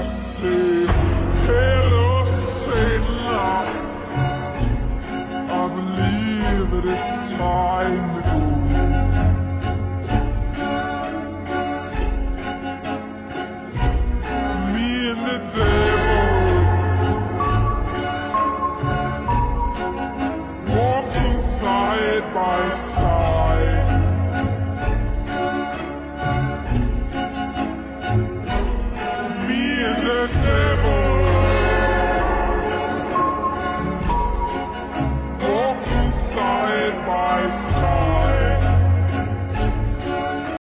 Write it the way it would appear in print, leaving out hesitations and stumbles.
say hello, sailor. I believe it is time to go. Me and the devil walking side by side. Me and the devil walking side by side.